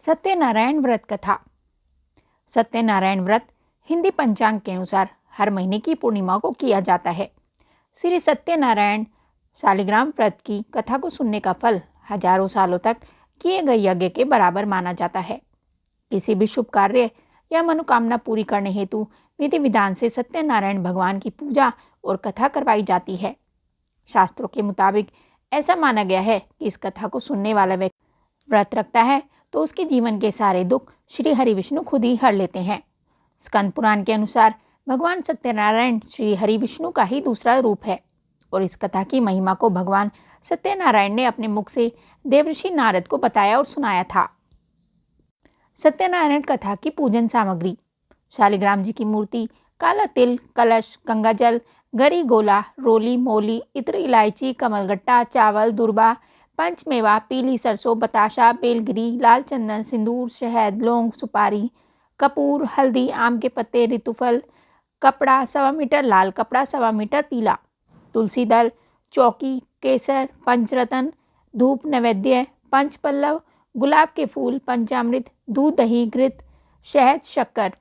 सत्यनारायण व्रत कथा। सत्यनारायण व्रत हिंदी पंचांग के अनुसार हर महीने की पूर्णिमा को किया जाता है। श्री सत्यनारायण शालिग्राम व्रत की कथा को सुनने का फल हजारों सालों तक किए गए यज्ञ के बराबर माना जाता है। किसी भी शुभ कार्य या मनोकामना पूरी करने हेतु विधि विधान से सत्यनारायण भगवान की पूजा और कथा करवाई जाती है। शास्त्रों के मुताबिक ऐसा माना गया है कि इस कथा को सुनने वाला व्यक्ति व्रत रखता है तो उसके जीवन के सारे दुख श्री हरि विष्णु खुद ही हर लेते हैं। स्कंद पुराण के अनुसार भगवान सत्यनारायण श्री हरि विष्णु का ही दूसरा रूप है और इस कथा की महिमा को भगवान सत्यनारायण ने अपने मुख से देवर्षि नारद को बताया और सुनाया था। सत्यनारायण कथा की पूजन सामग्री: शालिग्राम जी की मूर्ति, काला तिल, कलश, गंगाजल, गरी, गोला, रोली, मोली, इत्र, इलायची, कमलगट्टा, चावल, दुर्बा, पंचमेवा, पीली सरसों, बताशा, बेलगिरी, लाल चंदन, सिंदूर, शहद, लौंग, सुपारी, कपूर, हल्दी, आम के पत्ते, ऋतुफल, कपड़ा 1.25 मीटर लाल कपड़ा, 1.25 मीटर पीला, तुलसी दल, चौकी, केसर, पंचरत्न, धूप, नैवेद्य, पंचपल्लव, गुलाब के फूल, पंचामृत, दूध, दही, घृत, शहद, शक्कर,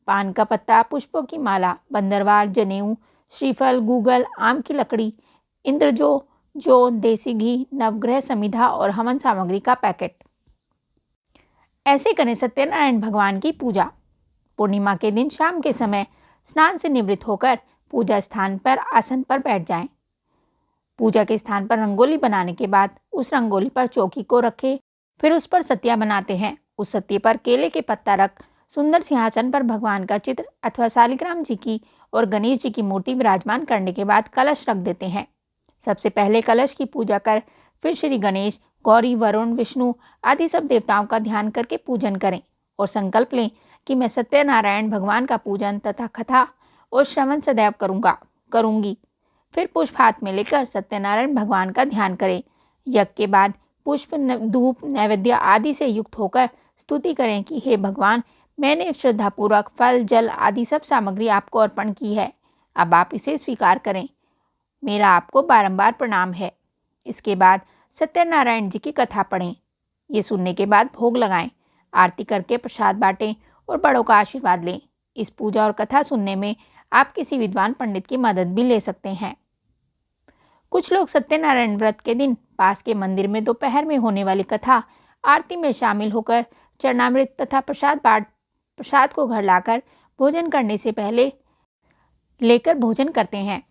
पान का पत्ता, पुष्पों की माला, बंदरवार, जनेऊ, श्रीफल, गूगल, आम की लकड़ी, इंद्रजो, देसी घी, नवग्रह समिधा और हवन सामग्री का पैकेट। ऐसे करें सत्यनारायण भगवान की पूजा। पूर्णिमा के दिन शाम के समय स्नान से निवृत्त होकर पूजा स्थान पर आसन पर बैठ जाएं। पूजा के स्थान पर रंगोली बनाने के बाद उस रंगोली पर चौकी को रखें। फिर उस पर सतिया बनाते हैं। उस सत्य पर केले के पत्ता रख सुंदर सिंहासन पर भगवान का चित्र अथवा शालिग्राम जी की और गणेश जी की मूर्ति विराजमान करने के बाद कलश रख देते हैं। सबसे पहले कलश की पूजा कर फिर श्री गणेश, गौरी, वरुण, विष्णु आदि सब देवताओं का ध्यान करके पूजन करें और संकल्प लें कि मैं सत्यनारायण भगवान का पूजन तथा कथा और श्रवण सदैव करूंगी। फिर पुष्प हाथ में लेकर सत्यनारायण भगवान का ध्यान करें। यज्ञ के बाद पुष्प, धूप, नैवेद्य आदि से युक्त होकर स्तुति करें कि हे भगवान, मैंने श्रद्धापूर्वक फल, जल आदि सब सामग्री आपको अर्पण की है। अब आप इसे स्वीकार करें। मेरा आपको बारंबार प्रणाम है। इसके बाद सत्यनारायण जी की कथा पढ़ें। ये सुनने के बाद भोग लगाएं, आरती करके प्रसाद बांटें और बड़ों का आशीर्वाद लें। इस पूजा और कथा सुनने में आप किसी विद्वान पंडित की मदद भी ले सकते हैं। कुछ लोग सत्यनारायण व्रत के दिन पास के मंदिर में दोपहर में होने वाली कथा आरती में शामिल होकर चरणामृत तथा प्रसाद को घर लाकर भोजन करने से पहले लेकर भोजन करते हैं।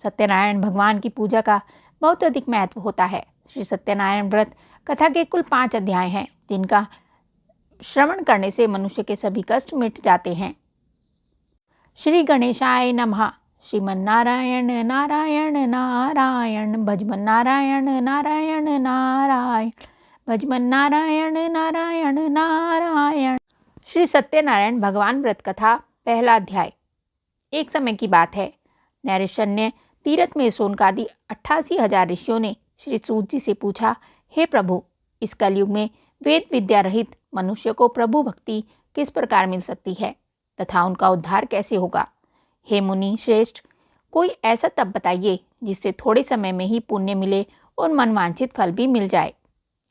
सत्यनारायण भगवान की पूजा का बहुत अधिक महत्व होता है। श्री सत्यनारायण व्रत कथा के कुल 5 अध्याय हैं, जिनका श्रवण करने से मनुष्य के सभी कष्ट मिट जाते हैं। श्री गणेशाय नमः। श्रीमन्नारायण नारायण नारायण, भजमन नारायण नारायण नारायण, भजमन नारायण नारायण नारायण। श्री सत्यनारायण भगवान व्रत कथा, पहला अध्याय। एक समय की बात है, नैरेशन्य तीरथ में सोनकादि 88,000 ऋषियों ने श्री सूत जी से पूछा, हे प्रभु, इस कलयुग में वेद विद्या रहित मनुष्य को प्रभु भक्ति किस प्रकार मिल सकती है तथा उनका उद्धार कैसे होगा? हे मुनि श्रेष्ठ, कोई ऐसा तप बताइए जिससे थोड़े समय में ही पुण्य मिले और मनवांछित फल भी मिल जाए।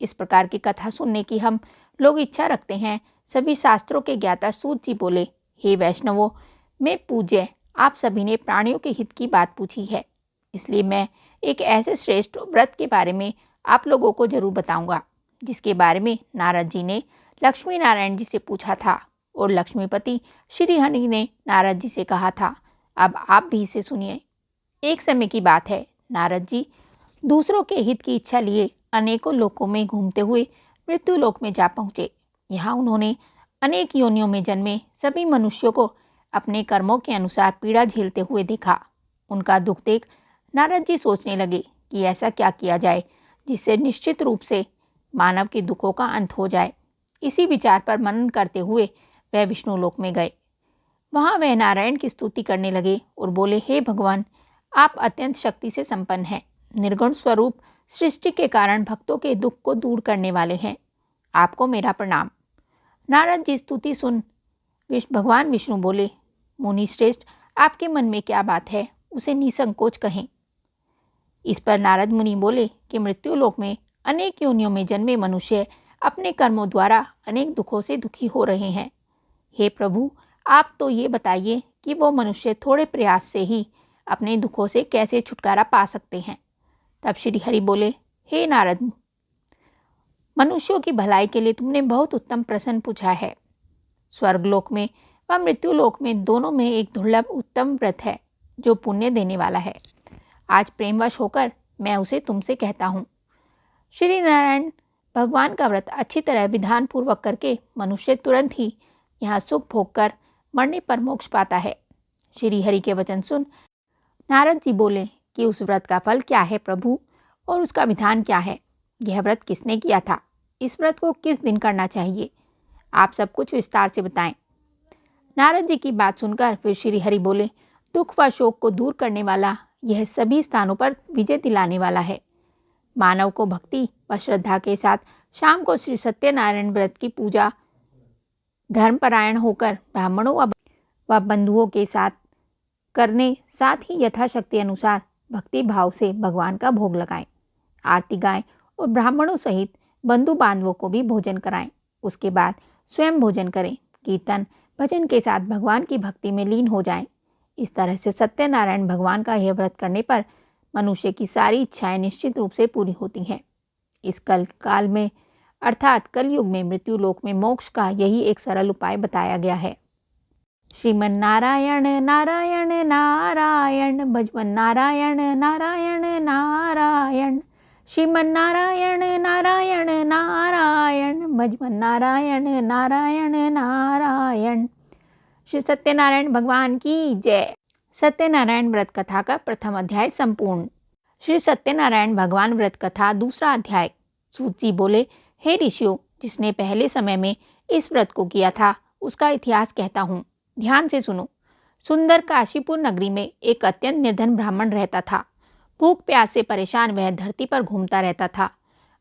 इस प्रकार की कथा सुनने की हम लोग इच्छा रखते हैं। सभी शास्त्रों के ज्ञाता सूत जी बोले, हे वैष्णवों, मैं पूज्य, आप सभी ने प्राणियों के हित की बात पूछी है, इसलिए मैं एक ऐसे श्रेष्ठ व्रत के बारे में आप लोगों को जरूर बताऊंगा, जिसके बारे में नारद जी ने लक्ष्मी नारायण जी से पूछा था और लक्ष्मीपति श्री हरि ने नारद जी से कहा था। अब आप भी इसे सुनिए। एक समय की बात है, नारद जी दूसरों के हित की इच्छा लिए अनेकों लोकों में घूमते हुए मृत्यु लोक में जा पहुँचे। यहाँ उन्होंने अनेक योनियों में जन्मे सभी मनुष्यों को अपने कर्मों के अनुसार पीड़ा झेलते हुए देखा। उनका दुख देख नारद जी सोचने लगे कि ऐसा क्या किया जाए जिससे निश्चित रूप से मानव के दुखों का अंत हो जाए। इसी विचार पर मनन करते हुए वह विष्णु लोक में गए। वहाँ वह नारायण की स्तुति करने लगे और बोले, हे भगवान, आप अत्यंत शक्ति से संपन्न हैं, निर्गुण स्वरूप, सृष्टि के कारण भक्तों के दुख को दूर करने वाले हैं। आपको मेरा प्रणाम। नारद जी स्तुति सुन भगवान विष्णु बोले, मुनि श्रेष्ठ, आपके मन में क्या बात है, उसे निसंकोच कहें। इस पर नारद मुनि बोले कि मृत्यु लोक में अनेक योनियों में जन्मे मनुष्य अपने कर्मों द्वारा अनेक दुखों से दुखी हो रहे हैं। हे प्रभु, आप तो ये बताइए कि वो मनुष्य थोड़े प्रयास से ही अपने दुखों से कैसे छुटकारा पा सकते हैं। तब श्री हरि बोले, हे नारद, मनुष्यों की भलाई के लिए तुमने बहुत उत्तम प्रश्न पूछा है। स्वर्गलोक में व मृत्युलोक में दोनों में एक दुर्लभ उत्तम व्रत है जो पुण्य देने वाला है। आज प्रेमवश होकर मैं उसे तुमसे कहता हूँ। श्री नारायण भगवान का व्रत अच्छी तरह विधान पूर्वक करके मनुष्य तुरंत ही यहाँ सुख भोग कर मरने पर मोक्ष पाता है। श्री हरि के वचन सुन नारद जी बोले कि उस व्रत का फल क्या है प्रभु, और उसका विधान क्या है? यह व्रत किसने किया था? इस व्रत को किस दिन करना चाहिए? आप सब कुछ विस्तार से बताएं। नारद जी की बात सुनकर फिर श्री हरि बोले, दुख व शोक को दूर करने वाला, यह सभी स्थानों पर विजय दिलाने वाला है। मानव को भक्ति व श्रद्धा के साथ शाम को श्री सत्यनारायण व्रत की पूजा धर्मपरायण होकर ब्राह्मणों व बंधुओं के साथ करने, साथ ही यथाशक्ति अनुसार भक्ति भाव से भगवान का भोग लगाएं, आरती गाएं और ब्राह्मणों सहित बंधु बांधवों को भी भोजन कराएं। उसके बाद स्वयं भोजन करें, कीर्तन भजन के साथ भगवान की भक्ति में लीन हो जाएं। इस तरह से सत्यनारायण भगवान का यह व्रत करने पर मनुष्य की सारी इच्छाएं निश्चित रूप से पूरी होती हैं। इस काल में अर्थात कलयुग में मृत्युलोक में मोक्ष का यही एक सरल उपाय बताया गया है। श्रीमन नारायण नारायण नारायण, भजमन नारायण नारायण नारायण, श्रीमन नारायण नारायण नारायण, भजमन नारायण नारायण नारायण। श्री सत्यनारायण भगवान की जय। सत्यनारायण व्रत कथा का प्रथम अध्याय संपूर्ण। श्री सत्यनारायण भगवान व्रत कथा दूसरा अध्याय। सूत जी बोले, हे ऋषियों, जिसने पहले समय में इस व्रत को किया था उसका इतिहास कहता हूँ, ध्यान से सुनो। सुंदर काशीपुर नगरी में एक अत्यंत निर्धन ब्राह्मण रहता था। भूख प्यास से परेशान वह धरती पर घूमता रहता था।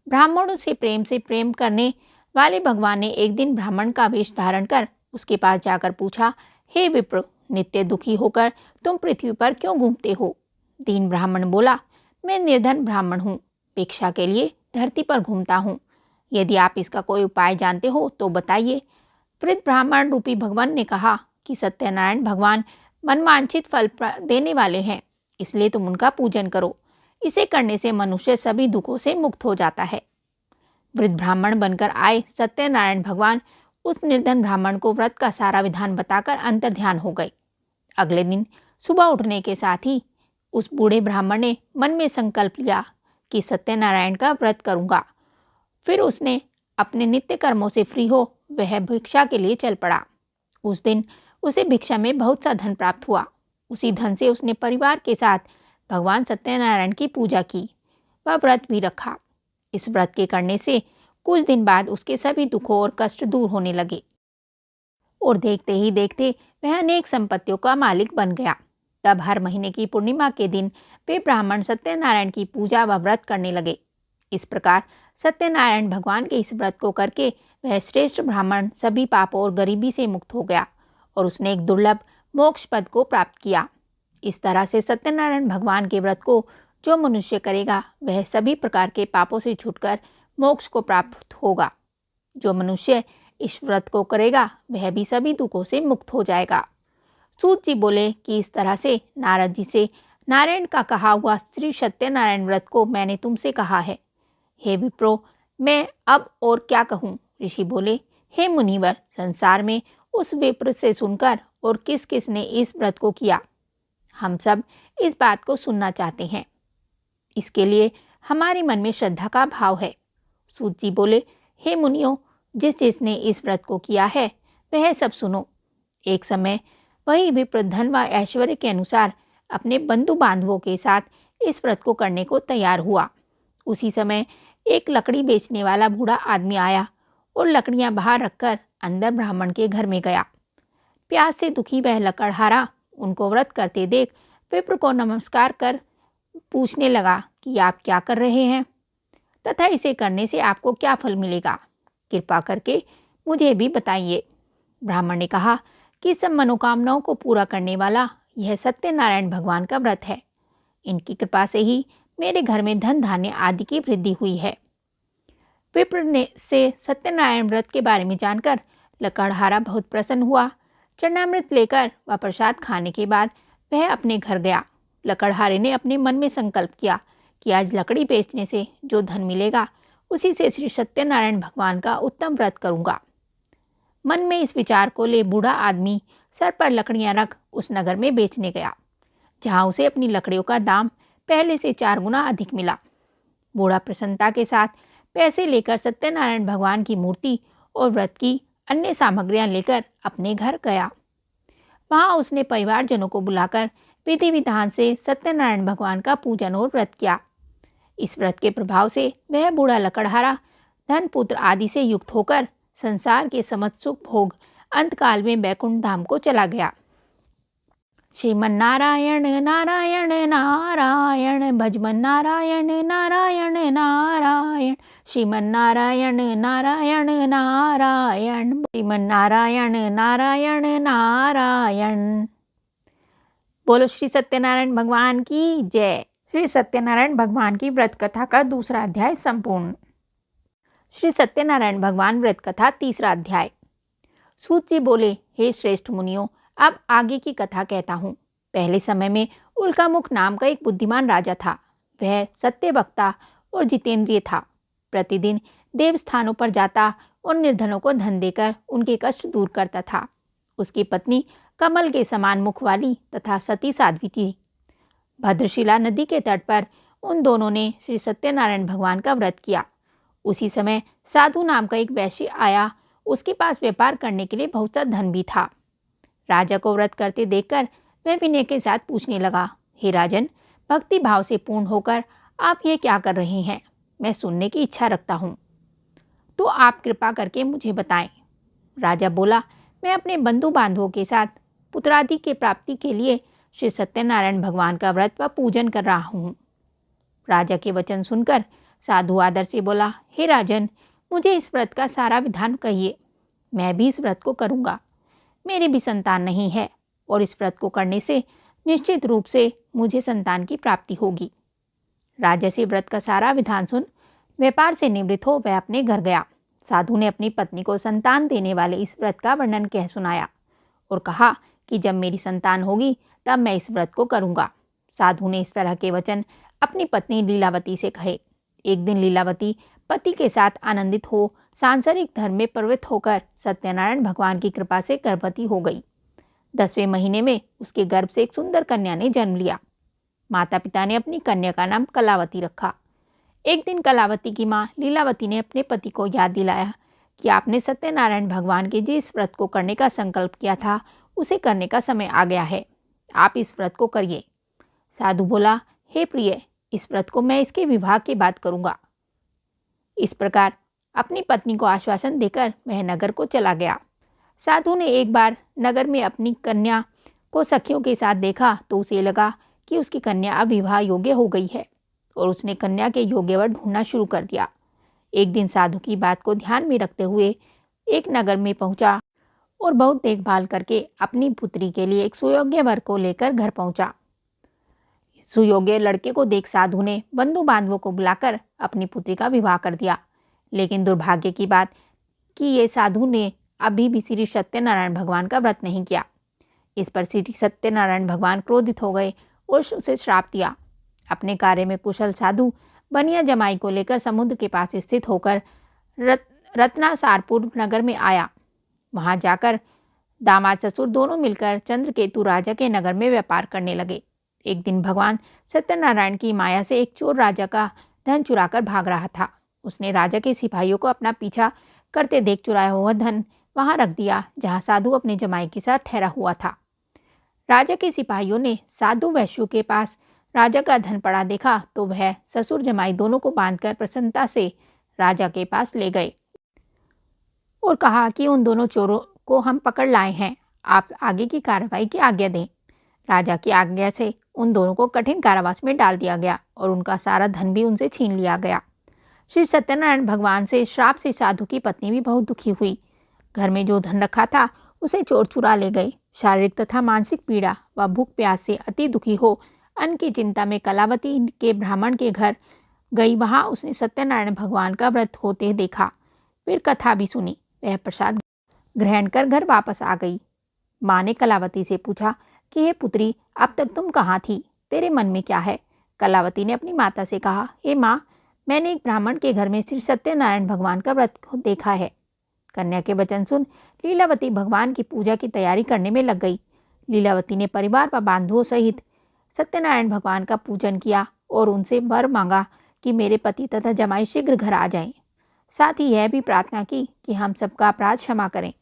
ब्राह्मणों से प्रेम करने वाले भगवान ने एक दिन ब्राह्मण का वेश धारण कर उसके पास जाकर पूछा, हे विप्र, नित्य दुखी होकर तुम पृथ्वी पर क्यों घूमते हो? दीन ब्राह्मण बोला, मैं निर्धन ब्राह्मण हूँ, भिक्षा के लिए धरती पर घूमता हूँ। यदि आप इसका कोई उपाय जानते हो तो बताइए। वृद्ध ब्राह्मण रूपी भगवान ने कहा कि सत्यनारायण भगवान मनवांछित फल देने वाले हैं, इसलिए तुम उनका पूजन करो। इसे करने से मनुष्य सभी दुखों से मुक्त हो जाता है। वृद्ध ब्राह्मण बनकर आए सत्यनारायण भगवान उस निर्धन ब्राह्मण को व्रत का सारा विधान बताकर अंतर्ध्यान हो गए। अगले दिन सुबह उठने के साथ ही उस बूढ़े ब्राह्मण ने मन में संकल्प लिया कि सत्यनारायण का व्रत करूंगा। फिर उसने अपने नित्य कर्मों से फ्री हो वह भिक्षा के लिए चल पड़ा। उस दिन उसे भिक्षा में बहुत सा धन प्राप्त हुआ। उसी धन से उसने परिवार के साथ भगवान सत्यनारायण की पूजा की व व्रत भी रखा। इस व्रत के करने से कुछ दिन बाद उसके सभी दुखों और कष्ट दूर होने लगे और देखते ही देखते वह अनेक संपत्तियों का मालिक बन गया। तब हर महीने की पूर्णिमा के दिन वे ब्राह्मण सत्यनारायण की पूजा व व्रत करने लगे। इस प्रकार सत्यनारायण भगवान के इस व्रत को करके वह श्रेष्ठ ब्राह्मण सभी पापों और गरीबी से मुक्त हो गया और उसने एक दुर्लभ मोक्ष पद को प्राप्त किया। इस तरह से सत्यनारायण भगवान के व्रत को जो मनुष्य करेगा वह सभी प्रकार के पापों से छूटकर मोक्ष को प्राप्त होगा। जो मनुष्य इस व्रत को करेगा वह भी सभी दुखों से मुक्त हो जाएगा। सूत जी बोले कि इस तरह से नारद जी से नारायण का कहा हुआ श्री सत्यनारायण व्रत को मैंने तुमसे कहा है। हे विप्रो, मैं अब और क्या कहूँ? ऋषि बोले, हे मुनिवर, संसार में उस विप्र से सुनकर और किस किस ने इस व्रत को किया, हम सब इस बात को सुनना चाहते हैं। इसके लिए हमारे मन में श्रद्धा का भाव है। सूत जी बोले, हे मुनियों, जिसने इस व्रत को किया है वह सब सुनो। एक समय वही विप्र धन व ऐश्वर्य के अनुसार अपने बंधु बांधवों के साथ इस व्रत को करने को तैयार हुआ। उसी समय एक लकड़ी बेचने वाला बूढ़ा आदमी आया और लकड़ियां बाहर रखकर अंदर ब्राह्मण के घर में गया। प्यास से दुखी वह लकड़हारा उनको व्रत करते देख विप्र को नमस्कार कर पूछने लगा कि आप क्या कर रहे हैं तथा इसे करने से आपको क्या फल मिलेगा, कृपा करके मुझे भी बताइए। ब्राह्मण ने कहा कि सब मनोकामनाओं को पूरा करने वाला यह सत्यनारायण भगवान का व्रत है। इनकी कृपा से ही मेरे घर में धन धान्य आदि की वृद्धि हुई है। विप्र ने से सत्यनारायण व्रत के बारे में जानकर लकड़हारा बहुत प्रसन्न हुआ। चरणामृत लेकर व प्रसाद खाने के बाद वह अपने घर गया। लकड़हारे ने अपने मन में संकल्प किया कि आज लकड़ी बेचने से जो धन मिलेगा उसी से श्री सत्यनारायण भगवान का उत्तम व्रत करूंगा। मन में इस विचार को ले बूढ़ा आदमी सर पर लकड़ियां रख उस नगर में बेचने गया, जहां उसे अपनी लकड़ियों का दाम पहले से 4 गुना अधिक मिला। बूढ़ा प्रसन्नता के साथ पैसे लेकर सत्यनारायण भगवान की मूर्ति और व्रत की अन्य सामग्रियां लेकर अपने घर गया। वहां उसने परिवारजनों को बुलाकर विधि विधान से सत्यनारायण भगवान का पूजन और व्रत किया। इस व्रत के प्रभाव से वह बूढ़ा लकड़हारा धन पुत्र आदि से युक्त होकर संसार के समस्त सुख भोग अंतकाल में बैकुंठ धाम को चला गया। श्रीमन नारायण नारायण नारायण भजमन नारायण नारायण नारायण श्रीमन नारायण नारायण नारायण श्रीमन नारायण नारायण नारायण। बोलो श्री सत्यनारायण भगवान की जय। श्री सत्यनारायण भगवान की व्रत कथा का दूसरा अध्याय संपूर्ण। श्री सत्यनारायण भगवान व्रत कथा तीसरा अध्याय। सूत जी बोले, हे श्रेष्ठ मुनियों, अब आगे की कथा कहता हूँ। पहले समय में उल्कामुख नाम का एक बुद्धिमान राजा था। वह सत्यवक्ता और जितेंद्रिय था। प्रतिदिन देवस्थानों पर जाता और निर्धनों को धन देकर उनके कष्ट दूर करता था। उसकी पत्नी कमल के समान मुख वाली तथा सती साध्वी थी। भद्रशिला नदी के तट पर उन दोनों ने श्री सत्यनारायण भगवान का व्रत किया। उसी समय साधु नाम का एक वैश्य आया। उसके पास व्यापार करने के लिए बहुत सा धन भी था। राजा को व्रत करते देखकर वह विनय के साथ पूछने लगा, हे राजन, भक्ति भाव से पूर्ण होकर आप ये क्या कर रहे हैं? मैं सुनने की इच्छा रखता हूँ, तो आप कृपा करके मुझे बताएं। राजा बोला, मैं अपने बंधु बांधवों के साथ पुत्रादि के प्राप्ति के लिए श्री सत्यनारायण भगवान का व्रत व पूजन कर रहा हूँ। राजा के वचन सुनकर साधु आदर से बोला, हे राजन, मुझे इस व्रत का सारा विधान कहिए। मैं भी इस व्रत को करूँगा। मेरी भी संतान नहीं है और इस व्रत को करने से निश्चित रूप से मुझे संतान की प्राप्ति होगी। राजा से व्रत का सारा विधान सुन व्यापार से निवृत्त हो वह अपने घर गया। साधु ने अपनी पत्नी को संतान देने वाले इस व्रत का वर्णन कह सुनाया और कहा कि जब मेरी संतान होगी तब मैं इस व्रत को करूँगा। साधु ने इस तरह के वचन अपनी पत्नी लीलावती से कहे। एक दिन लीलावती पति के साथ आनंदित हो सांसारिक धर्म में प्रवृत्त होकर सत्यनारायण भगवान की कृपा से गर्भवती हो गई। 10वें महीने में उसके गर्भ से एक सुंदर कन्या ने जन्म लिया। माता पिता ने अपनी कन्या का नाम कलावती रखा। एक दिन कलावती की माँ लीलावती ने अपने पति को याद दिलाया कि आपने सत्यनारायण भगवान के जिस व्रत को करने का संकल्प किया था उसे करने का समय आ गया है। आप इस व्रत को करिए। साधु बोला, हे प्रिय, इस व्रत को मैं इसके विवाह के बाद करूँगा। इस प्रकार अपनी पत्नी को आश्वासन देकर वह नगर को चला गया। साधु ने एक बार नगर में अपनी कन्या को सखियों के साथ देखा तो उसे लगा कि उसकी कन्या अब विवाह योग्य हो गई है और उसने कन्या के योग्य वर ढूंढना शुरू कर दिया। एक दिन साधु की बात को ध्यान में रखते हुए एक नगर में पहुंचा और बहुत देखभाल करके अपनी पुत्री के लिए एक सुयोग्य वर को लेकर घर पहुंचा। सुयोग्य लड़के को देख साधु ने बंधु बांधवों को बुलाकर अपनी पुत्री का विवाह कर दिया। लेकिन दुर्भाग्य की बात कि ये साधु ने अभी भी श्री सत्यनारायण भगवान का व्रत नहीं किया। इस पर श्री सत्यनारायण भगवान क्रोधित हो गए और उसे श्राप दिया। अपने कार्य में कुशल साधु बनिया जमाई को लेकर समुद्र के पास स्थित होकर रत्नासारपुर नगर में आया। वहां जाकर दामाद ससुर दोनों मिलकर चंद्रकेतु राजा के नगर में व्यापार करने लगे। एक दिन भगवान सत्यनारायण की माया से एक चोर राजा का धन चुराकर भाग रहा था। उसने राजा के सिपाहियों को अपना पीछा करते देख चुराया हुआ धन वहां रख दिया जहां साधु अपने जमाई के साथ ठहरा हुआ था। राजा के सिपाहियों ने साधु वैश्य के पास राजा का धन पड़ा देखा तो वह ससुर जमाई दोनों को बांधकर प्रसन्नता से राजा के पास ले गए और कहा कि उन दोनों चोरों को हम पकड़ लाए हैं, आप आगे की कार्रवाई की आज्ञा दें। राजा की आज्ञा से उन दोनों को कठिन कारावास में डाल दिया गया और उनका सारा धन भी उनसे छीन लिया गया। श्री सत्यनारायण भगवान से श्राप से साधु की पत्नी भी बहुत दुखी हुई। घर में जो धन रखा था उसे चोर चुरा ले गए। शारीरिक तथा मानसिक पीड़ा व भूख प्यास से अति दुखी हो अन्न की चिंता में कलावती के ब्राह्मण के घर गई वहाँ उसने सत्यनारायण भगवान का व्रत होते देखा। फिर कथा भी सुनी। वह प्रसाद ग्रहण कर घर वापस आ गई। माँ ने कलावती से पूछा कि हे पुत्री, अब तक तुम कहाँ थी? तेरे मन में क्या है? कलावती ने अपनी माता से कहा, हे माँ, मैंने एक ब्राह्मण के घर में श्री सत्यनारायण भगवान का व्रत देखा है। कन्या के वचन सुन लीलावती भगवान की पूजा की तैयारी करने में लग गई। लीलावती ने परिवार व बांधुओं सहित सत्यनारायण भगवान का पूजन किया और उनसे वर मांगा कि मेरे पति तथा जमाई शीघ्र घर आ जाएं। साथ ही यह भी प्रार्थना की कि हम सबका अपराध क्षमा करें।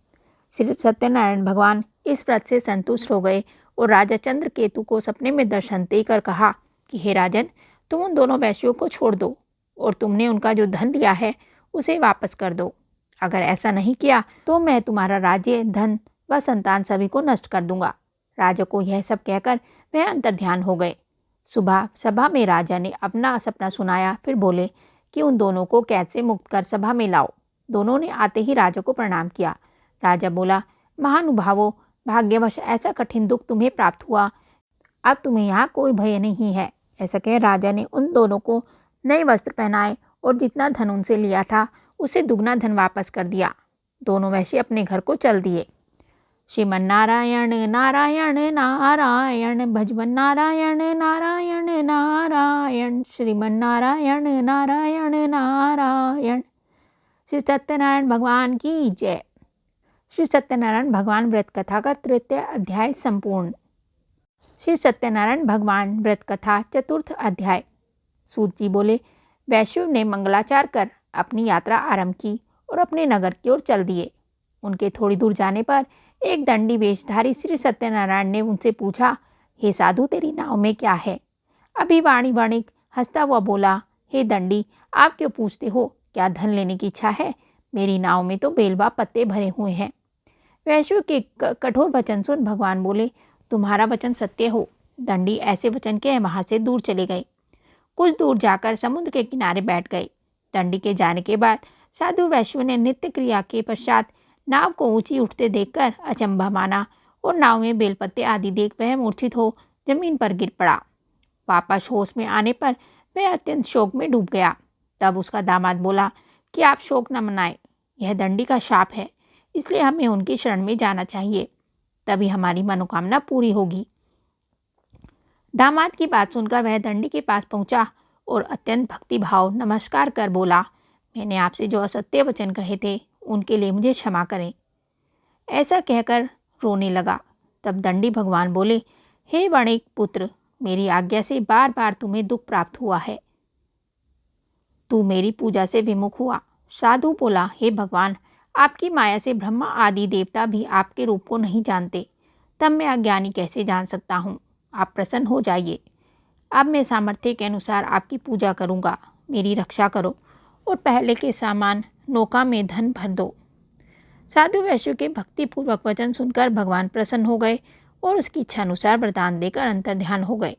श्री सत्यनारायण भगवान इस व्रत से संतुष्ट हो गए और राजा चंद्रकेतु को सपने में दर्शन देकर कहा कि हे राजन, तुम उन दोनों वैश्यों को छोड़ दो और तुमने उनका जो धन लिया है उसे वापस कर दो। अगर ऐसा नहीं किया तो मैं तुम्हारा राज्य, धन व संतान सभी को नष्ट कर दूंगा। राजा को यह सब कहकर वह अंतर्ध्यान हो गए। सुबह सभा में राजा ने अपना सपना सुनाया। फिर बोले कि उन दोनों को कैद से मुक्त कर सभा में लाओ। दोनों ने आते ही राजा को प्रणाम किया। राजा बोला, महानुभावों, भाग्यवश ऐसा कठिन दुख तुम्हें प्राप्त हुआ, अब तुम्हें यहाँ कोई भय नहीं है। ऐसा कह राजा ने उन दोनों को नए वस्त्र पहनाए और जितना धन उनसे लिया था उसे दुगना धन वापस कर दिया। दोनों वैश्य अपने घर को चल दिए। श्रीमन नारायण नारायण नारायण, भजमन नारायण नारायण नारायण, श्रीमन नारायण नारायण नारायण। श्री सत्यनारायण भगवान की जय। श्री सत्यनारायण भगवान व्रत कथा का तृतीय अध्याय संपूर्ण। श्री सत्यनारायण भगवान व्रत कथा चतुर्थ अध्याय। सूत जी बोले, वैश्व ने मंगलाचार कर अपनी यात्रा आरंभ की और अपने नगर की ओर चल दिए। उनके थोड़ी दूर जाने पर एक दंडी वेशधारी श्री सत्यनारायण ने उनसे पूछा, हे साधु, तेरी नाव में क्या है? अभिवाणी वणिक हंसता हुआ बोला, हे दंडी, आप क्यों पूछते हो? क्या धन लेने की इच्छा है? मेरी नाव में तो बेलवा पत्ते भरे हुए हैं। वैश्व के कठोर वचन सुन भगवान बोले, तुम्हारा वचन सत्य हो। दंडी ऐसे वचन के वहां से दूर चले गए। कुछ दूर जाकर समुद्र के किनारे बैठ गए। दंडी के जाने के बाद साधु वैश्व ने नित्य क्रिया के पश्चात नाव को ऊंची उठते देखकर अचंभा माना और नाव में बेलपत्ते आदि देख वह मूर्छित हो जमीन पर गिर पड़ा। वापस होश में आने पर वह अत्यंत शोक में डूब गया। तब उसका दामाद बोला कि आप शोक न मनाएं, यह दंडी का शाप है, इसलिए हमें उनकी शरण में जाना चाहिए, तभी हमारी मनोकामना पूरी होगी। दामाद की बात सुनकर वह दंडी के पास पहुंचा और अत्यंत भक्तिभाव नमस्कार कर बोला, मैंने आपसे जो असत्य वचन कहे थे उनके लिए मुझे क्षमा करें। ऐसा कहकर रोने लगा। तब दंडी भगवान बोले, हे वणिक पुत्र, मेरी आज्ञा से बार बार तुम्हें दुख प्राप्त हुआ है। तू मेरी पूजा से विमुख हुआ। साधु बोला, हे भगवान, आपकी माया से ब्रह्मा आदि देवता भी आपके रूप को नहीं जानते, तब मैं अज्ञानी कैसे जान सकता हूँ? आप प्रसन्न हो जाइए। अब मैं सामर्थ्य के अनुसार आपकी पूजा करूँगा। मेरी रक्षा करो और पहले के सामान नौका में धन भर दो। साधु वैश्य के भक्तिपूर्वक वचन सुनकर भगवान प्रसन्न हो गए और उसकी इच्छा अनुसार वरदान देकर अंतर्ध्यान हो गए।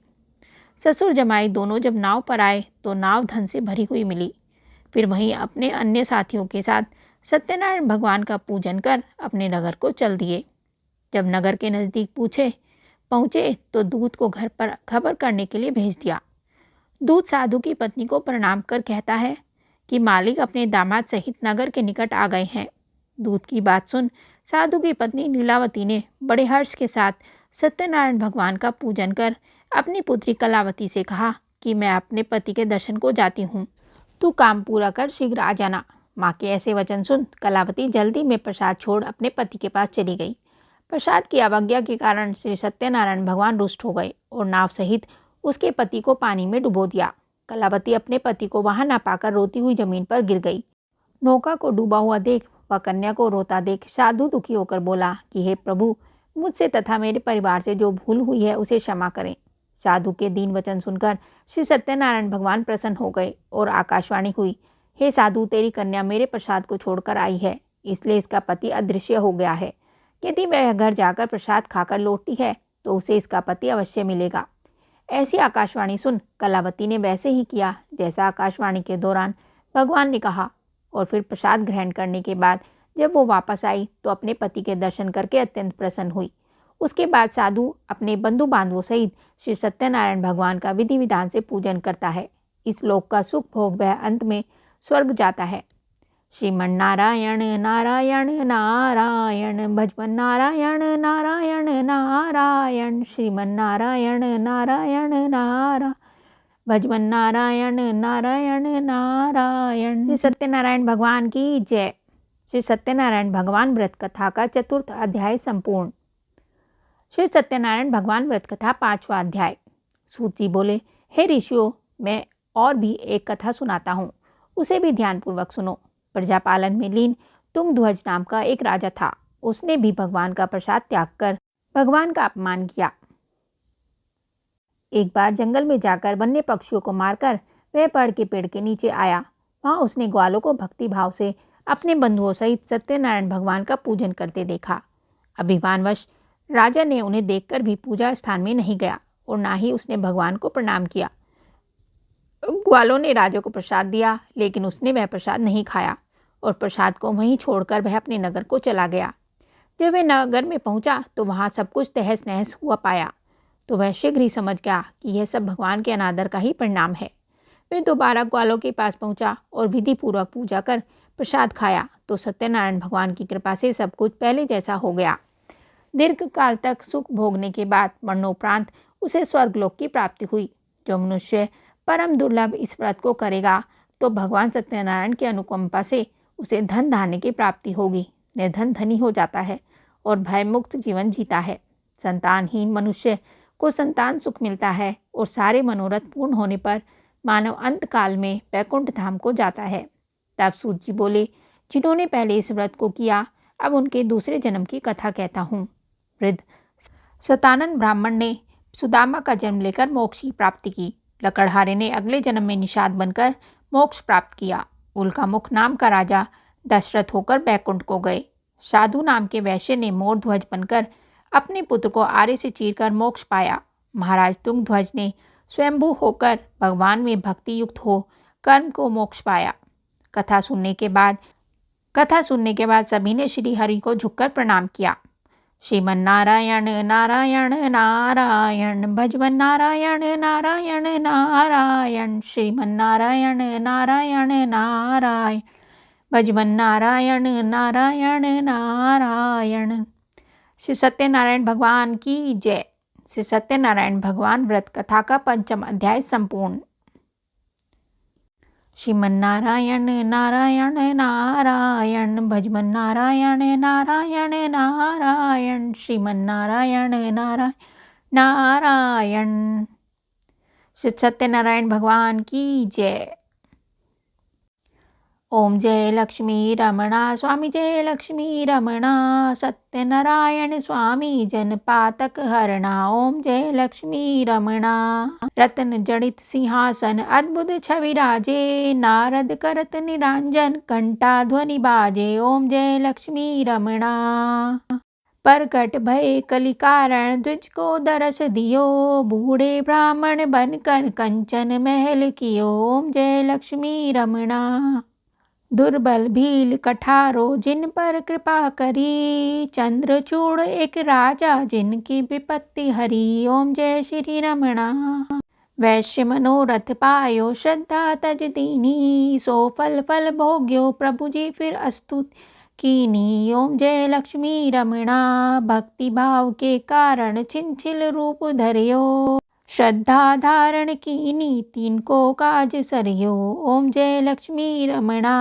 ससुर जमाई दोनों जब नाव पर आए तो नाव धन से भरी हुई मिली। फिर वहीं अपने अन्य साथियों के साथ सत्यनारायण भगवान का पूजन कर अपने नगर को चल दिए। जब नगर के नज़दीक पहुँचे तो दूत को घर पर खबर करने के लिए भेज दिया। दूत साधु की पत्नी को प्रणाम कर कहता है कि मालिक अपने दामाद सहित नगर के निकट आ गए हैं। दूत की बात सुन साधु की पत्नी लीलावती ने बड़े हर्ष के साथ सत्यनारायण भगवान का पूजन कर अपनी पुत्री कलावती से कहा कि मैं अपने पति के दर्शन को जाती हूँ, तू काम पूरा कर शीघ्र आ जाना। माँ के ऐसे वचन सुन कलावती जल्दी में प्रसाद छोड़ अपने पति के पास चली गई। प्रसाद की अवज्ञा के कारण श्री सत्यनारायण भगवान रुष्ट हो गए और नाव सहित उसके पति को पानी में डुबो दिया। कलावती अपने पति को वहां न पाकर रोती हुई जमीन पर गिर गई। नौका को डूबा हुआ देख व कन्या को रोता देख साधु दुखी होकर बोला कि हे प्रभु, मुझसे तथा मेरे परिवार से जो भूल हुई है उसे क्षमा करें। साधु के दीन वचन सुनकर श्री सत्यनारायण भगवान प्रसन्न हो गए और आकाशवाणी हुई, हे साधु, तेरी कन्या मेरे प्रसाद को छोड़कर आई है, इसलिए इसका पति अदृश्य हो गया है। यदि वह घर जाकर प्रसाद खाकर लौटती है तो उसे इसका पति अवश्य मिलेगा। ऐसी आकाशवाणी सुन कलावती ने वैसे ही किया जैसा आकाशवाणी के दौरान भगवान ने कहा और फिर प्रसाद ग्रहण करने के बाद जब वो वापस आई तो अपने पति के दर्शन करके अत्यंत प्रसन्न हुई। उसके बाद साधु अपने बंधु बांधवों सहित श्री सत्यनारायण भगवान का विधि विधान से पूजन करता है। इस लोक का सुख भोग वह अंत में स्वर्ग जाता है। श्रीमन नारायण नारायण नारायण भजमन नारायण नारायण नारायण श्रीमन नारायण नारायण नारायण भजमन नारायण नारायण नारायण। श्री सत्यनारायण भगवान की जय। श्री सत्यनारायण भगवान व्रत कथा का 4th अध्याय संपूर्ण। श्री सत्यनारायण भगवान व्रत कथा 5वां अध्याय। सूत जी बोले, हे ऋषियों, मैं और भी एक कथा सुनाता हूँ, उसे भी ध्यानपूर्वक सुनो। प्रजापालन में लीन तुंगध्वज नाम का एक राजा था। उसने भी भगवान का प्रसाद त्याग कर भगवान का अपमान किया। एक बार जंगल में जाकर वन्य पक्षियों को मारकर वह बड़ के पेड़ के नीचे आया। वहाँ उसने ग्वालों को भक्ति भाव से अपने बंधुओं सहित सत्यनारायण भगवान का पूजन करते देखा। अभिमानवश राजा ने उन्हें देखकर भी पूजा स्थान में नहीं गया और ना ही उसने भगवान को प्रणाम किया। ग्वालों ने राजा को प्रसाद दिया, लेकिन उसने वह प्रसाद नहीं खाया और प्रसाद को वहीं छोड़कर वह अपने नगर को चला गया। जब वह नगर में पहुंचा तो वहां सब कुछ तहस नहस हुआ पाया, तो वह शीघ्र ही समझ गया कि यह सब भगवान के अनादर का ही परिणाम है। वह दोबारा ग्वालों के पास पहुंचा और विधि पूर्वक पूजा कर प्रसाद खाया तो सत्यनारायण भगवान की कृपा से सब कुछ पहले जैसा हो गया। दीर्घ काल तक सुख भोगने के बाद मरणोपरांत उसे स्वर्गलोक की प्राप्ति हुई। जो मनुष्य परम दुर्लभ इस व्रत को करेगा तो भगवान सत्यनारायण की अनुकंपा से उसे धन धान्य की प्राप्ति होगी। निर्धन धनी हो जाता है और भयमुक्त जीवन जीता है। संतानहीन मनुष्य को संतान सुख मिलता है और सारे मनोरथ पूर्ण होने पर मानव अंत काल में वैकुंठ धाम को जाता है। तब सूत जी बोले, जिन्होंने पहले इस व्रत को किया, अब उनके दूसरे जन्म की कथा कहता हूँ। वृद्ध सतानंद ब्राह्मण ने सुदामा का जन्म लेकर मोक्ष की प्राप्ति की। लकड़हारे ने अगले जन्म में निषाद बनकर मोक्ष प्राप्त किया। उल्कामुख नाम का राजा दशरथ होकर बैकुंठ को गए। साधु नाम के वैश्य ने मोरध्वज बनकर अपने पुत्र को आरे से चीरकर मोक्ष पाया। महाराज तुंगध्वज ने स्वयंभू होकर भगवान में भक्ति युक्त हो कर्म को मोक्ष पाया। कथा सुनने के बाद सभी ने श्री हरि को झुककर प्रणाम किया। श्रीमन नारायण नारायण नारायण भजमन नारायण नारायण नारायण श्रीमन नारायण नारायण नारायण भजमन नारायण नारायण नारायण। श्री सत्यनारायण भगवान की जय। श्री सत्यनारायण भगवान व्रत कथा का 5वां अध्याय संपूर्ण। श्रीमन नारायण नारायण नारायण भजमन नारायण नारायण नारायण श्रीमन नारायण नारायण नारायण। श्री सत्यनारायण भगवान की जय। ओम जय लक्ष्मी रमणा स्वामी जय लक्ष्मी रमणा सत्यनारायण स्वामी जन पातक हरणा। ओम जय लक्ष्मी रमणा। रत्न जड़ित सिंहासन अद्भुत छवि राजे नारद करत निरांजन घंटा ध्वनि बाजे। ओम जय लक्ष्मी रमणा। प्रकट भय कलि कारण तुझको दरस दियो बूढ़े ब्राह्मण बनकर कंचन महल कियो। ओम जय लक्ष्मी रमणा। दुर्बल भील कठारो जिन पर कृपा करी चंद्रचूड़ एक राजा जिनकी विपत्ति हरी। ओम जय श्री रमणा। वैश्य मनोरथ पायो श्रद्धा तज दीनी सो फल फल भोग्यो प्रभु जी फिर अस्तुत कीनी। ओम जय लक्ष्मी रमणा। भक्ति भाव के कारण छिंछिल रूप धरियो श्रद्धा धारण कीनी तीन को काज सरियो। ओम जय लक्ष्मी रमणा।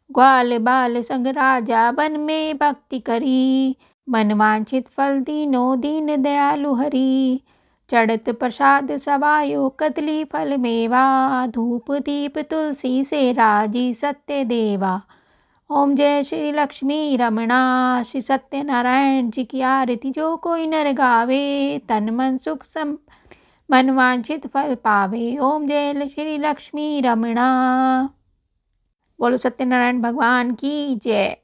ग्वाल बाल संग राजा वन में भक्ति करी मन वांछित फल दीनो दीन दयालु हरि। चढ़त प्रसाद सवायो कदली फल मेवा धूप दीप तुलसी से राजी सत्य देवा। ओम जय श्री लक्ष्मी रमणा। श्री सत्यनारायण जी की आरती जो कोई नर गावे तन मन सुख मन वांछित फल पावे। ओम जय श्री लक्ष्मी रमणा। बोलो सत्यनारायण भगवान की जय।